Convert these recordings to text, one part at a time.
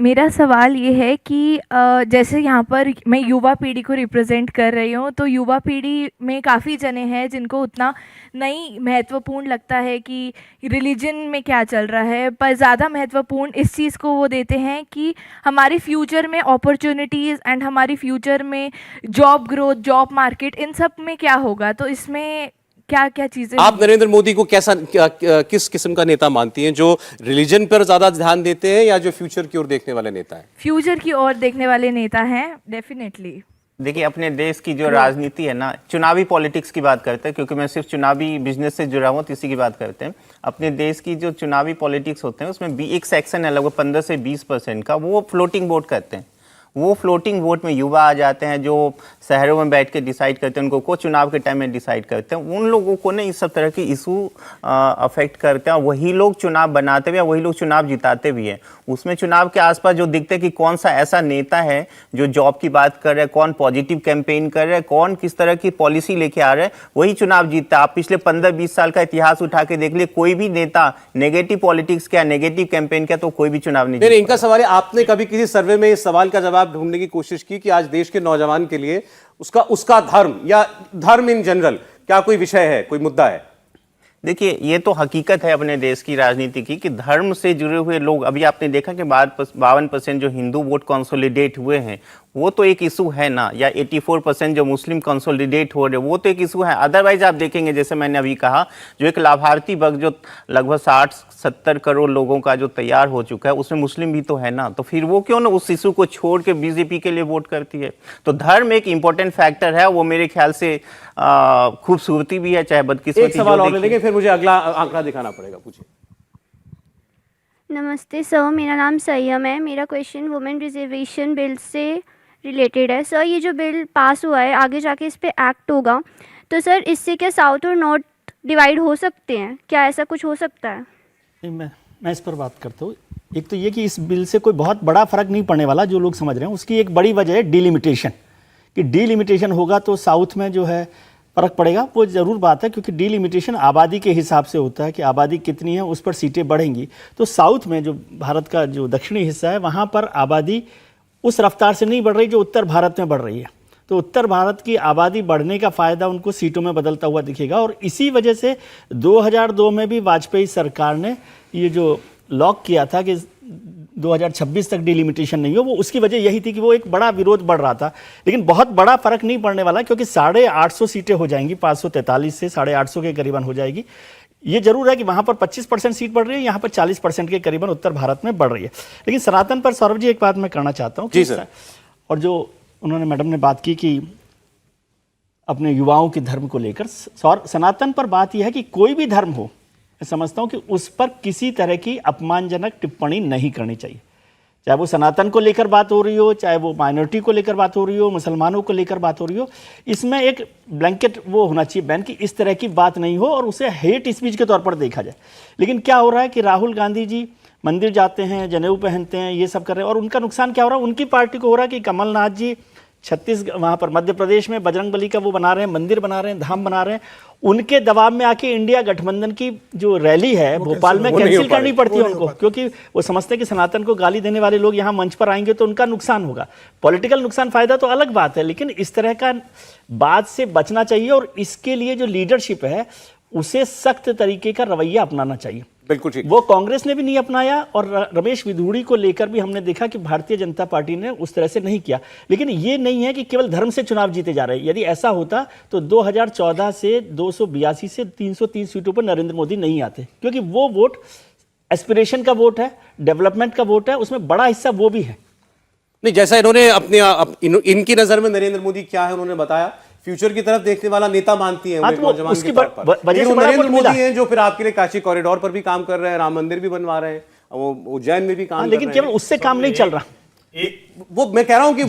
मेरा सवाल ये है कि जैसे यहाँ पर मैं युवा पीढ़ी को रिप्रेजेंट कर रही हूँ, तो युवा पीढ़ी में काफ़ी जने हैं जिनको उतना नहीं महत्वपूर्ण लगता है कि रिलीजन में क्या चल रहा है, पर ज़्यादा महत्वपूर्ण इस चीज़ को वो देते हैं कि हमारी फ्यूचर में अपॉर्चुनिटीज़ एंड हमारी फ्यूचर में जॉब ग्रोथ, जॉब मार्केट, इन सब में क्या होगा। तो इसमें क्या क्या चीजें आप नरेंद्र मोदी को किस किस्म का नेता मानती हैं, जो रिलीजन पर ज्यादा ध्यान देते हैं या जो फ्यूचर की ओर देखने वाले नेता हैं? फ्यूचर की ओर देखने वाले नेता हैं डेफिनेटली। देखिए, अपने देश की जो राजनीति है ना, चुनावी पॉलिटिक्स की बात करते हैं, क्योंकि मैं सिर्फ चुनावी बिजनेस से जुड़ा हुआ तो इसी की बात करते हैं। अपने देश की जो चुनावी पॉलिटिक्स होते हैं उसमें भी एक सेक्शन है लगभग 15 से 20% का, वो फ्लोटिंग वोट करते हैं। वो फ्लोटिंग वोट में युवा आ जाते हैं जो शहरों में बैठ के डिसाइड करते हैं, उनको को चुनाव के टाइम में डिसाइड करते हैं। उन लोगों को ना इस सब तरह की इशू अफेक्ट करते हैं और वही लोग चुनाव बनाते भी हैं, वही लोग चुनाव जिताते भी हैं। उसमें चुनाव के आसपास जो दिखते हैं कि कौन सा ऐसा नेता है जो जॉब की बात कर रहा है, कौन पॉजिटिव कैंपेन कर रहा है, कौन किस तरह की पॉलिसी लेके आ रहा है, वही चुनाव जीतता है। आप पिछले 15-20 साल का इतिहास उठा के देख लिए, कोई भी नेता नेगेटिव पॉलिटिक्स क्या, नेगेटिव कैंपेन क्या, तो कोई भी चुनाव नहीं। इनका सवाल है, आपने कभी किसी सर्वे में इस सवाल का जवाब ढूंढने की कोशिश की कि आज देश के नौजवान के लिए उसका धर्म या धर्म इन जनरल क्या कोई विषय है, कोई मुद्दा है? देखिए, ये तो हकीकत है अपने देश की राजनीति की कि धर्म से जुड़े हुए लोग, अभी आपने देखा कि 52% जो हिंदू वोट कंसोलिडेट हुए हैं वो तो एक इशू है ना, या 84% जो मुस्लिम कंसोलिडेट हो रहे वो तो एक इशू है। अदरवाइज आप देखेंगे, जैसे मैंने अभी कहा, जो एक लाभार्थी वर्ग जो लगभग 60-70 करोड़ लोगों का जो तैयार हो चुका है, उसमें मुस्लिम भी तो है ना, तो फिर वो क्यों ना उस इशू को छोड़ के बीजेपी के लिए वोट करती है। तो धर्म एक इंपॉर्टेंट फैक्टर है, वो मेरे ख्याल से खूबसूरती भी है, चाहे बदकिस्मती। एक सवाल और ले लेंगे, फिर मुझे अगला आंकड़ा दिखाना पड़ेगा। पूछिए। नमस्ते सर, मेरा नाम सयम है। मेरा क्वेश्चन वुमेन रिजर्वेशन बिल से रिलेटेड है। सर, ये जो बिल पास हुआ है, आगे जाके इस पे एक्ट होगा, तो सर इससे क्या साउथ और नॉर्थ डिवाइड हो सकते हैं? क्या ऐसा कुछ हो सकता है? मैं इस पर बात करता हूँ। एक तो ये कि इस बिल से कोई बहुत बड़ा फर्क नहीं पड़ने वाला, जो लोग समझ रहे हैं। उसकी एक बड़ी वजह है डिलिमिटेशन, कि डिलिमिटेशन होगा तो साउथ में जो है फर्क पड़ेगा। वो ज़रूर बात है, क्योंकि डिलिमिटेशन आबादी के हिसाब से होता है कि आबादी कितनी है उस पर सीटें बढ़ेंगी। तो साउथ में, जो भारत का जो दक्षिणी हिस्सा है, वहाँ पर आबादी उस रफ्तार से नहीं बढ़ रही जो उत्तर भारत में बढ़ रही है। तो उत्तर भारत की आबादी बढ़ने का फ़ायदा उनको सीटों में बदलता हुआ दिखेगा। और इसी वजह से 2002 में भी वाजपेयी सरकार ने ये जो लॉक किया था कि 2026 तक डिलिमिटेशन नहीं हो, वो उसकी वजह यही थी कि वो एक बड़ा विरोध बढ़ रहा था। लेकिन बहुत बड़ा फर्क नहीं पड़ने वाला, क्योंकि 850 सीटें हो जाएंगी, 543 से 850 के करीबन हो जाएगी। ये जरूर है कि वहाँ पर 25% सीट बढ़ रही है, यहाँ पर 40% के करीबन उत्तर भारत में बढ़ रही है। लेकिन सनातन पर सौरभ जी एक बात मैं करना चाहता हूँ। जी सर। और जो उन्होंने मैडम ने बात की कि अपने युवाओं के धर्म को लेकर, सनातन पर बात यह है कि कोई भी धर्म हो, मैं समझता हूँ कि उस पर किसी तरह की अपमानजनक टिप्पणी नहीं करनी चाहिए। चाहे वो सनातन को लेकर बात हो रही हो, चाहे वो माइनॉरिटी को लेकर बात हो रही हो, मुसलमानों को लेकर बात हो रही हो, इसमें एक ब्लैंकेट वो होना चाहिए बैन कि इस तरह की बात नहीं हो और उसे हेट स्पीच के तौर पर देखा जाए। लेकिन क्या हो रहा है कि राहुल गांधी जी मंदिर जाते हैं, जनेऊ पहनते हैं, ये सब कर रहे हैं, और उनका नुकसान क्या हो रहा है? उनकी पार्टी को हो रहा है कि कमलनाथ जी छत्तीसगढ़, वहाँ पर मध्य प्रदेश में बजरंगबली का वो बना रहे हैं, मंदिर बना रहे हैं, धाम बना रहे हैं। उनके दबाव में आके इंडिया गठबंधन की जो रैली है भोपाल में कैंसिल करनी पड़ती है उनको, क्योंकि वो समझते हैं कि सनातन को गाली देने वाले लोग यहाँ मंच पर आएंगे तो उनका नुकसान होगा। पॉलिटिकल नुकसान, फायदा तो अलग बात है, लेकिन इस तरह का बात से बचना चाहिए। और इसके लिए जो लीडरशिप है उसे सख्त तरीके का रवैया अपनाना चाहिए। बिल्कुल ठीक। वो कांग्रेस ने भी नहीं अपनाया, और रमेश विधूड़ी को लेकर भी हमने देखा कि भारतीय जनता पार्टी ने उस तरह से नहीं किया। लेकिन ये नहीं है कि केवल धर्म से चुनाव जीते जा रहे हैं। यदि ऐसा होता तो 2014 से 282 से 303 सीटों पर नरेंद्र मोदी नहीं आते, क्योंकि वो वोट एस्पिरेशन का वोट है, डेवलपमेंट का वोट है, उसमें बड़ा हिस्सा वो भी है। नहीं, जैसा इन्होंने इनकी नजर में नरेंद्र मोदी क्या है उन्होंने बताया, फ्यूचर की तरफ देखने वाला नेता मानती है नौजवान के तौर पर। लेकिन नरेंद्र मोदी हैं जो फिर आपके लिए काशी कॉरिडोर पर भी काम कर रहे हैं, राम मंदिर भी बनवा रहे हैं, वो उज्जैन में भी काम, लेकिन केवल उससे काम नहीं चल रहा। वो मैं कह रहा हूं कि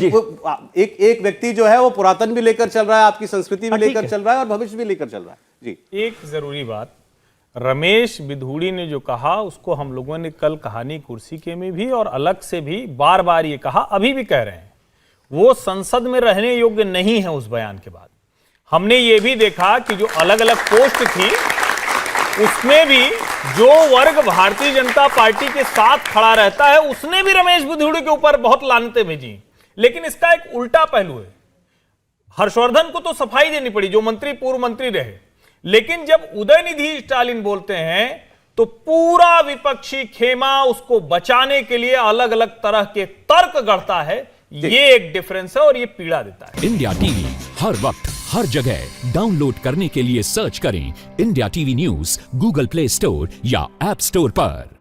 एक व्यक्ति जो है वो पुरातन भी लेकर चल रहा है, आपकी संस्कृति भी लेकर चल रहा है और भविष्य भी लेकर चल रहा है। जी, एक जरूरी बात, रमेश विधूड़ी ने जो कहा उसको हम लोगों ने कल कहानी कुर्सी के में भी और अलग से भी बार बार ये कहा, अभी भी कह रहे हैं, वो संसद में रहने योग्य नहीं है। उस बयान के बाद हमने ये भी देखा कि जो अलग अलग पोस्ट थी, उसमें भी जो वर्ग भारतीय जनता पार्टी के साथ खड़ा रहता है उसने भी रमेश बिधूड़ी के ऊपर बहुत लानतें भेजी। लेकिन इसका एक उल्टा पहलू है। हर्षवर्धन को तो सफाई देनी पड़ी, जो मंत्री पूर्व मंत्री रहे, लेकिन जब उदयनिधि स्टालिन बोलते हैं तो पूरा विपक्षी खेमा उसको बचाने के लिए अलग अलग तरह के तर्क गढ़ता है। ये एक डिफरेंस है और ये पीड़ा देता है। इंडिया टीवी हर वक्त हर जगह डाउनलोड करने के लिए सर्च करें India TV news Google play store या ऐप स्टोर पर।